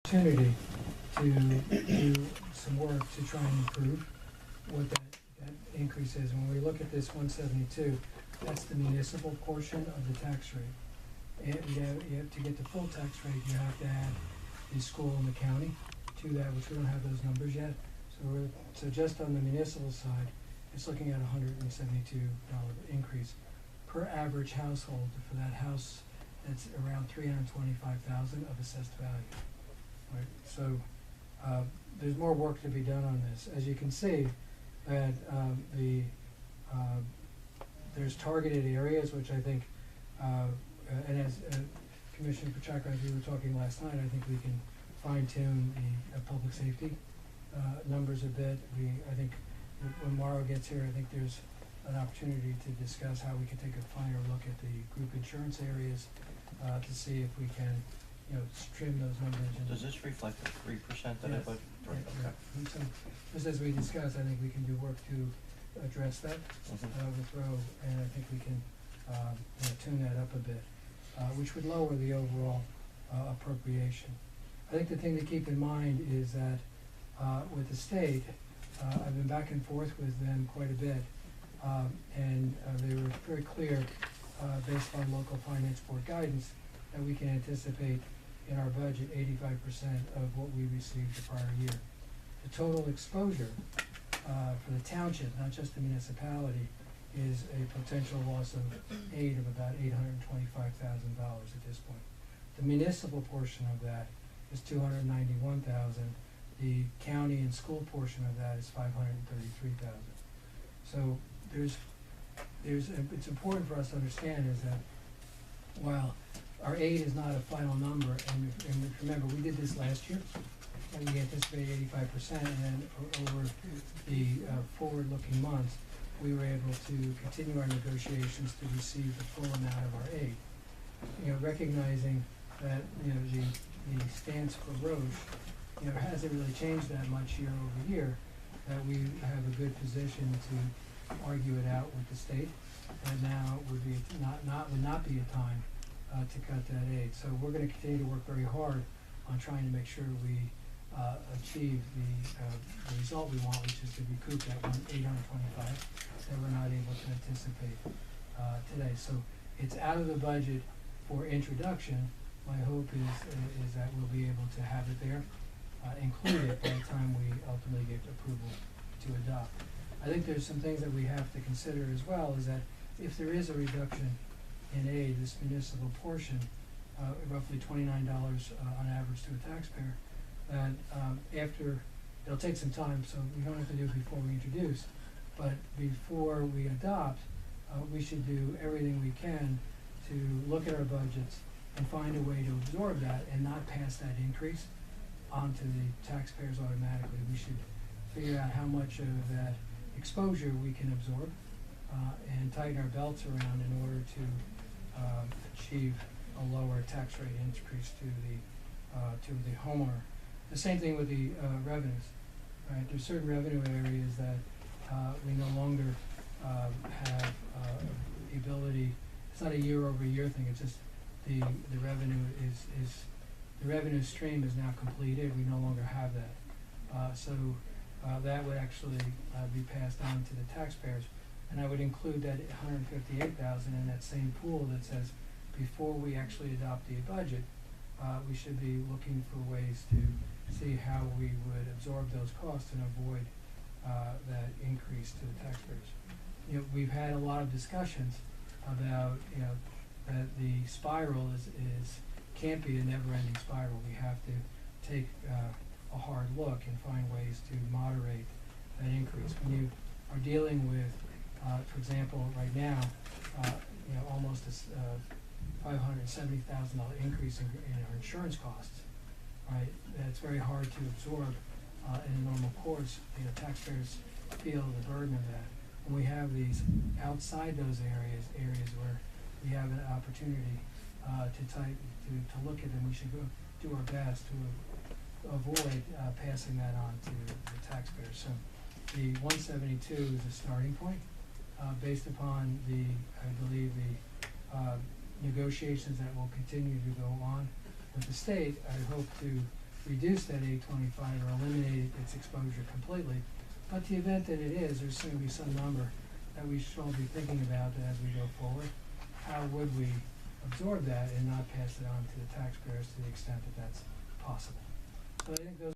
opportunity to do some work to try and improve what that increase is. When we look at this 172, that's the municipal portion of the tax rate. And you have to get the full tax rate, you have to add the school and the county to that, which we don't have those numbers yet. So just on the municipal side, it's looking at $172 increase per average household for that house that's around $325,000 of assessed value. Right? So there's more work to be done on this. As you can see, that there's targeted areas which I think, and as Commissioner Pacheco, as we were talking last night, I think we can fine-tune the public safety numbers a bit. I think when Mauro gets here, I think there's an opportunity to discuss how we can take a finer look at the group insurance areas to see if we can, trim those numbers. Does this reflect the 3% that I put? Right, okay. And so, just as we discussed, I think we can do work to address that with Roe, and I think we can tune that up a bit, which would lower the overall appropriation. I think the thing to keep in mind is that with the state, I've been back and forth with them quite a bit, and they were very clear, based on local finance board guidance, that we can anticipate in our budget 85% of what we received the prior year. The total exposure for the township, not just the municipality, is a potential loss of aid of about $825,000 at this point. The municipal portion of that is $291,000. The county and school portion of that is $533,000. So it's important for us to understand is that while our aid is not a final number, and remember, we did this last year, and we anticipated 85%, and then over the forward-looking months, we were able to continue our negotiations to receive the full amount of our aid. Recognizing that the stance for Roche hasn't really changed that much year over year, that we have a good position to argue it out with the state, and now would not be a time to cut that aid. So we're going to continue to work very hard on trying to make sure we achieve the result we want, which is to recoup that $825 that we're not able to anticipate today. So it's out of the budget for introduction. My hope is that we'll be able to have it there, included by the time we ultimately get approval to adopt. I think there's some things that we have to consider as well, is that if there is a reduction in aid, this municipal portion, roughly $29 on average to a taxpayer, that after, it'll take some time, so we don't have to do it before we introduce, but before we adopt, we should do everything we can to look at our budgets and find a way to absorb that and not pass that increase onto the taxpayers automatically. We should figure out how much of that exposure we can absorb and tighten our belts around in order to achieve a lower tax rate increase to the homeowner. The same thing with the revenues. Right? There's certain revenue areas that we no longer have the ability. It's not a year-over-year thing. It's just the revenue is the revenue stream is now completed. We no longer have that. So that would actually be passed on to the taxpayers. And I would include that $158,000 in that same pool that says before we actually adopt the budget, we should be looking for ways to see how we would absorb those costs and avoid that increase to the taxpayers. We've had a lot of discussions about that the spiral can't be a never-ending spiral. We have to take a hard look and find ways to moderate that increase. When you are dealing with, for example, right now, almost a $570,000 increase in our insurance costs, right? That's very hard to absorb in a normal course. Taxpayers feel the burden of that. When we have these outside those areas where we have an opportunity to look at them, we should do our best to avoid passing that on to the taxpayers. So the 172 is a starting point based upon I believe the negotiations that will continue to go on with the state. I hope to reduce that 825 or eliminate its exposure completely. But the event that it is, there's going to be some number that we should all be thinking about as we go forward. How would we absorb that and not pass it on to the taxpayers to the extent that that's possible? So I think those